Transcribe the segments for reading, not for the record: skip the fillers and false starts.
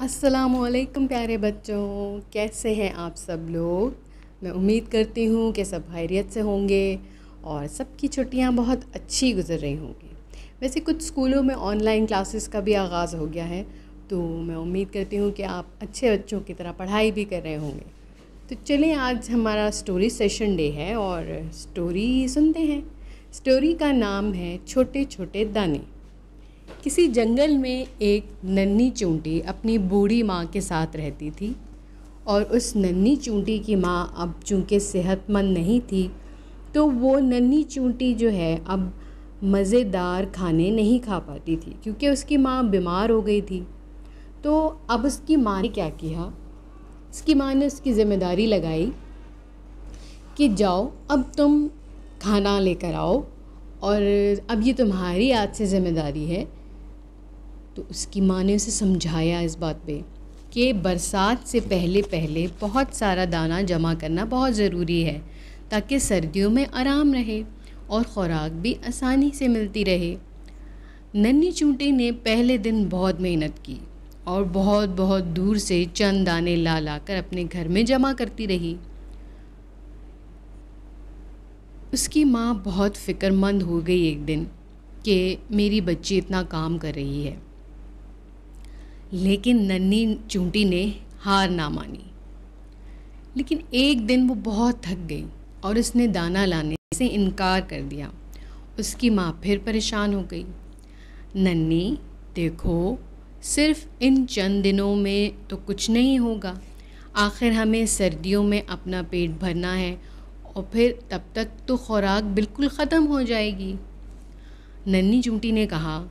السلام علیکم پیارے بچوں، کیسے ہیں آپ سب لوگ؟ میں امید کرتی ہوں کہ سب خیریت سے ہوں گے اور سب کی چھٹیاں بہت اچھی گزر رہی ہوں گی۔ ویسے کچھ اسکولوں میں آن لائن کلاسز کا بھی آغاز ہو گیا ہے، تو میں امید کرتی ہوں کہ آپ اچھے بچوں کی طرح پڑھائی بھی کر رہے ہوں گے۔ تو چلیں، آج ہمارا سٹوری سیشن ڈے ہے اور سٹوری سنتے ہیں۔ سٹوری کا نام ہے چھوٹے چھوٹے دانے۔ کسی جنگل میں ایک ننھی چونٹی اپنی بوڑھی ماں کے ساتھ رہتی تھی، اور اس ننھی چونٹی کی ماں اب چونکہ صحت مند نہیں تھی، تو وہ ننھی چونٹی جو ہے اب مزیدار کھانے نہیں کھا پاتی تھی، کیونکہ اس کی ماں بیمار ہو گئی تھی۔ تو اب اس کی ماں نے کیا کیا؟ اس کی ماں نے اس کی ذمہ داری لگائی کہ جاؤ اب تم کھانا لے کر آؤ، اور اب یہ تمہاری آج سے ذمہ داری ہے۔ تو اس کی ماں نے اسے سمجھایا اس بات پہ کہ برسات سے پہلے بہت سارا دانہ جمع کرنا بہت ضروری ہے، تاکہ سردیوں میں آرام رہے اور خوراک بھی آسانی سے ملتی رہے۔ ننھی چونٹی نے پہلے دن بہت محنت کی اور بہت بہت دور سے چند دانے لا لا کر اپنے گھر میں جمع کرتی رہی۔ اس کی ماں بہت فکر مند ہو گئی ایک دن کہ میری بچی اتنا کام کر رہی ہے، لیکن ننھی چونٹی نے ہار نہ مانی۔ لیکن ایک دن وہ بہت تھک گئی اور اس نے دانہ لانے سے انکار کر دیا۔ اس کی ماں پھر پریشان ہو گئی۔ ننھی، دیکھو، صرف ان چند دنوں میں تو کچھ نہیں ہوگا، آخر ہمیں سردیوں میں اپنا پیٹ بھرنا ہے، اور پھر تب تک تو خوراک بالکل ختم ہو جائے گی۔ ننھی چونٹی نے کہا،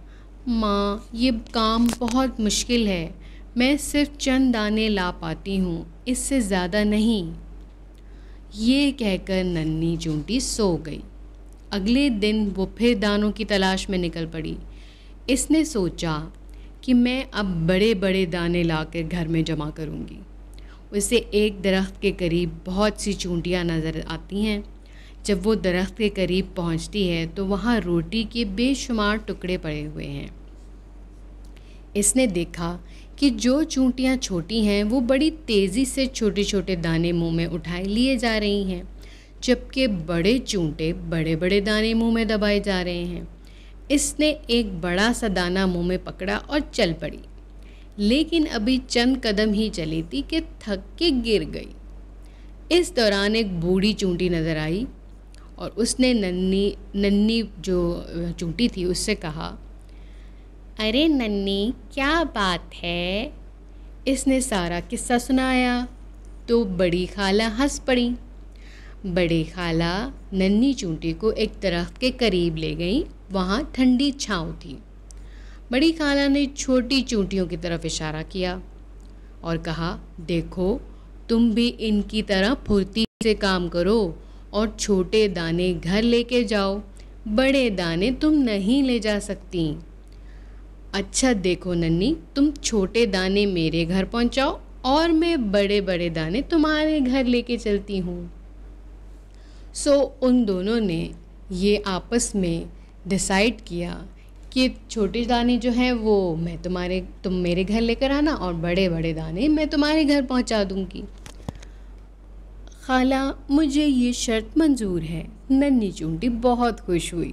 ماں، یہ کام بہت مشکل ہے، میں صرف چند دانے لا پاتی ہوں، اس سے زیادہ نہیں۔ یہ کہہ کر ننھی چونٹی سو گئی۔ اگلے دن وہ پھر دانوں کی تلاش میں نکل پڑی۔ اس نے سوچا کہ میں اب بڑے بڑے دانے لا کر گھر میں جمع کروں گی۔ اسے ایک درخت کے قریب بہت سی چونٹیاں نظر آتی ہیں۔ جب وہ درخت کے قریب پہنچتی ہے تو وہاں روٹی کے بے شمار ٹکڑے پڑے ہوئے ہیں۔ اس نے دیکھا کہ جو چونٹیاں چھوٹی ہیں وہ بڑی تیزی سے چھوٹے چھوٹے دانے منہ میں اٹھائے لیے جا رہی ہیں، جبکہ بڑے چونٹے بڑے بڑے دانے منہ میں دبائے جا رہے ہیں۔ اس نے ایک بڑا سا دانہ منہ میں پکڑا اور چل پڑی، لیکن ابھی چند قدم ہی چلی تھی کہ تھک کے گر گئی۔ اس دوران ایک بوڑھی چونٹی نظر آئی اور اس نے ننھی جو چونٹی تھی اس سے کہا، ارے ننھی، کیا بات ہے؟ اس نے سارا قصہ سنایا تو بڑی خالہ ہنس پڑی۔ بڑی خالہ ننھی چونٹی کو ایک درخت کے قریب لے گئی، وہاں ٹھنڈی چھاؤں تھی۔ بڑی خالہ نے چھوٹی چونٹیوں کی طرف اشارہ کیا اور کہا، دیکھو، تم بھی ان کی طرح پھرتی سے کام کرو اور چھوٹے دانے گھر لے کے جاؤ، بڑے دانے تم نہیں لے جا سکتی۔ اچھا دیکھو ننھی، تم چھوٹے دانے میرے گھر پہنچاؤ اور میں بڑے بڑے دانے تمہارے گھر لے کے چلتی ہوں۔ ان دونوں نے یہ آپس میں ڈیسائیڈ کیا کہ چھوٹے دانے جو ہیں وہ تم میرے گھر لے کر آنا، اور بڑے بڑے دانے میں تمہارے گھر پہنچا دوں گی۔ خالہ، مجھے یہ شرط منظور ہے۔ ننھی چونٹی بہت خوش ہوئی۔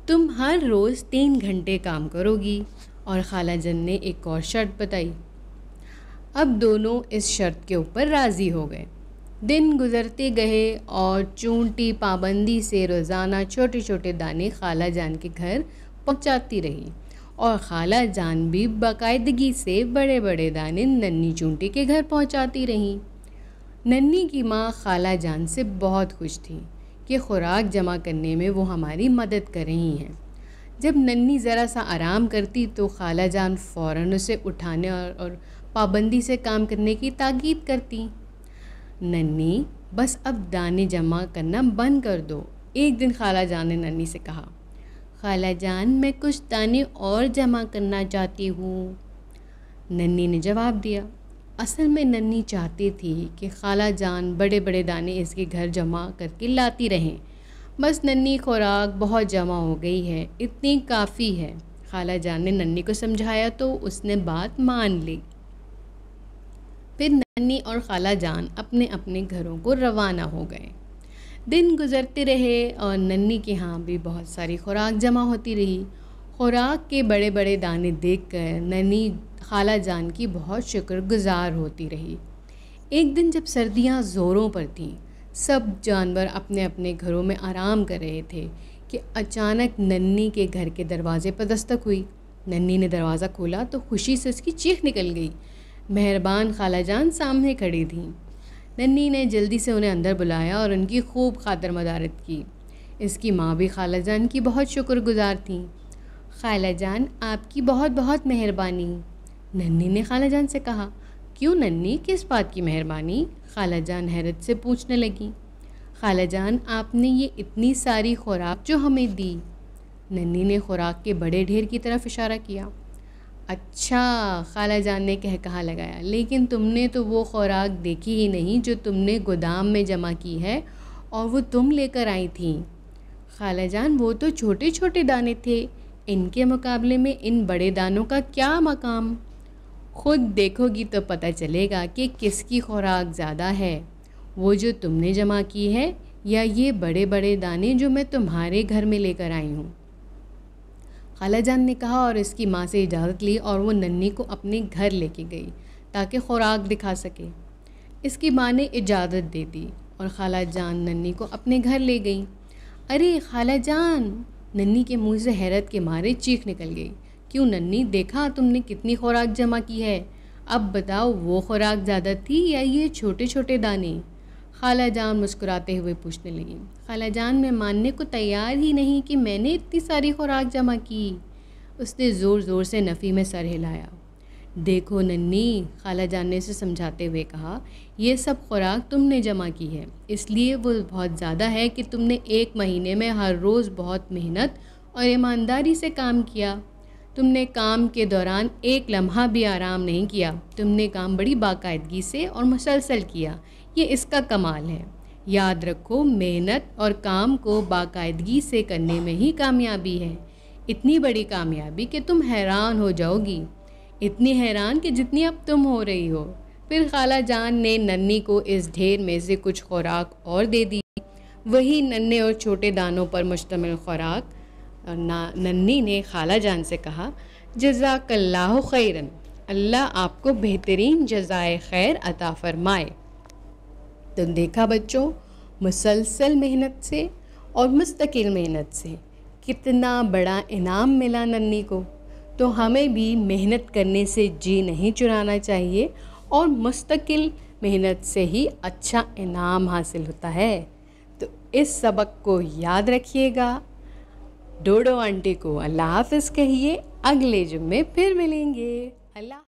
تم ہر روز 3 گھنٹے کام کرو گی، اور خالہ جان نے ایک اور شرط بتائی۔ اب دونوں اس شرط کے اوپر راضی ہو گئے۔ دن گزرتے گئے اور چونٹی پابندی سے روزانہ چھوٹے چھوٹے دانے خالہ جان کے گھر پہنچاتی رہی، اور خالہ جان بھی باقاعدگی سے بڑے بڑے دانے ننھی چونٹی کے گھر پہنچاتی رہیں۔ ننھی کی ماں خالہ جان سے بہت خوش تھی کہ خوراک جمع کرنے میں وہ ہماری مدد کر رہی ہیں۔ جب ننھی ذرا سا آرام کرتی تو خالہ جان فوراً اسے اٹھانے اور پابندی سے کام کرنے کی تاکید کرتی۔ ننھی، بس اب دانے جمع کرنا بند کر دو، ایک دن خالہ جان نے ننھی سے کہا۔ خالہ جان، میں کچھ دانے اور جمع کرنا چاہتی ہوں، ننھی نے جواب دیا۔ اصل میں ننھی چاہتی تھی کہ خالہ جان بڑے بڑے دانے اس کے گھر جمع کر کے لاتی رہیں، بس ننھی خوراک بہت جمع ہو گئی ہے، اتنی کافی ہے۔ خالہ جان نے ننھی کو سمجھایا تو اس نے بات مان لی۔ ننی اور خالہ جان اپنے اپنے گھروں کو روانہ ہو گئے۔ دن گزرتے رہے اور ننی کے ہاں بھی بہت ساری خوراک جمع ہوتی رہی۔ خوراک کے بڑے بڑے دانے دیکھ کر ننی خالہ جان کی بہت شکر گزار ہوتی رہی۔ ایک دن جب سردیاں زوروں پر تھیں، سب جانور اپنے اپنے گھروں میں آرام کر رہے تھے کہ اچانک ننی کے گھر کے دروازے پر دستک ہوئی۔ ننی نے دروازہ کھولا تو خوشی سے اس کی چیخ نکل گئی۔ مہربان خالہ جان سامنے کھڑی تھیں۔ ننی نے جلدی سے انہیں اندر بلایا اور ان کی خوب خاطر مدارت کی۔ اس کی ماں بھی خالہ جان کی بہت شکر گزار تھیں۔ خالہ جان آپ کی بہت بہت مہربانی، ننی نے خالہ جان سے کہا۔ کیوں ننی، کس بات کی مہربانی؟ خالہ جان حیرت سے پوچھنے لگیں۔ خالہ جان آپ نے یہ اتنی ساری خوراک جو ہمیں دی، ننی نے خوراک کے بڑے ڈھیر کی طرف اشارہ کیا۔ اچھا، خالہ جان نے کہا لگایا، لیکن تم نے تو وہ خوراک دیکھی ہی نہیں جو تم نے گودام میں جمع کی ہے اور وہ تم لے کر آئی تھیں۔ خالہ جان وہ تو چھوٹے چھوٹے دانے تھے، ان کے مقابلے میں ان بڑے دانوں کا کیا مقام؟ خود دیکھو گی تو پتہ چلے گا کہ کس کی خوراک زیادہ ہے، وہ جو تم نے جمع کی ہے یا یہ بڑے بڑے دانے جو میں تمہارے گھر میں لے کر آئی ہوں۔ خالہ جان نے کہا اور اس کی ماں سے اجازت لی اور وہ ننی کو اپنے گھر لے کے گئی تاکہ خوراک دکھا سکے۔ اس کی ماں نے اجازت دے دی اور خالہ جان ننی کو اپنے گھر لے گئیں۔ ارے خالہ جان، ننی کے منہ سے حیرت کے مارے چیخ نکل گئی۔ کیوں ننی، دیکھا تم نے کتنی خوراک جمع کی ہے؟ اب بتاؤ وہ خوراک زیادہ تھی یا یہ چھوٹے چھوٹے دانے؟ خالہ جان مسکراتے ہوئے پوچھنے لگیں۔ خالہ جان میں ماننے کو تیار ہی نہیں کہ میں نے اتنی ساری خوراک جمع کی۔ اس نے زور زور سے نفی میں سر ہلایا۔ دیکھو ننی، خالہ جان نے اسے سمجھاتے ہوئے کہا، یہ سب خوراک تم نے جمع کی ہے، اس لیے وہ بہت زیادہ ہے کہ تم نے ایک مہینے میں ہر روز بہت محنت اور ایمانداری سے کام کیا۔ تم نے کام کے دوران ایک لمحہ بھی آرام نہیں کیا، تم نے کام بڑی باقاعدگی سے اور مسلسل کیا، یہ اس کا کمال ہے۔ یاد رکھو، محنت اور کام کو باقاعدگی سے کرنے میں ہی کامیابی ہے۔ اتنی بڑی کامیابی کہ تم حیران ہو جاؤ گی، اتنی حیران کہ جتنی اب تم ہو رہی ہو۔ پھر خالہ جان نے ننی کو اس ڈھیر میں سے کچھ خوراک اور دے دی، وہی ننھے اور چھوٹے دانوں پر مشتمل خوراک۔ اور ننی نے خالہ جان سے کہا، جزاک اللہ خیرن، اللہ آپ کو بہترین جزائے خیر عطا فرمائے۔ تو دیکھا بچوں، مسلسل محنت سے اور مستقل محنت سے کتنا بڑا انعام ملا ننی کو۔ تو ہمیں بھی محنت کرنے سے جی نہیں چرانا چاہیے اور مستقل محنت سے ہی اچھا انعام حاصل ہوتا ہے۔ تو اس سبق کو یاد رکھیے گا۔ ڈوڈو آنٹی کو اللہ حافظ کہیے، اگلے جمعے پھر ملیں گے۔ اللہ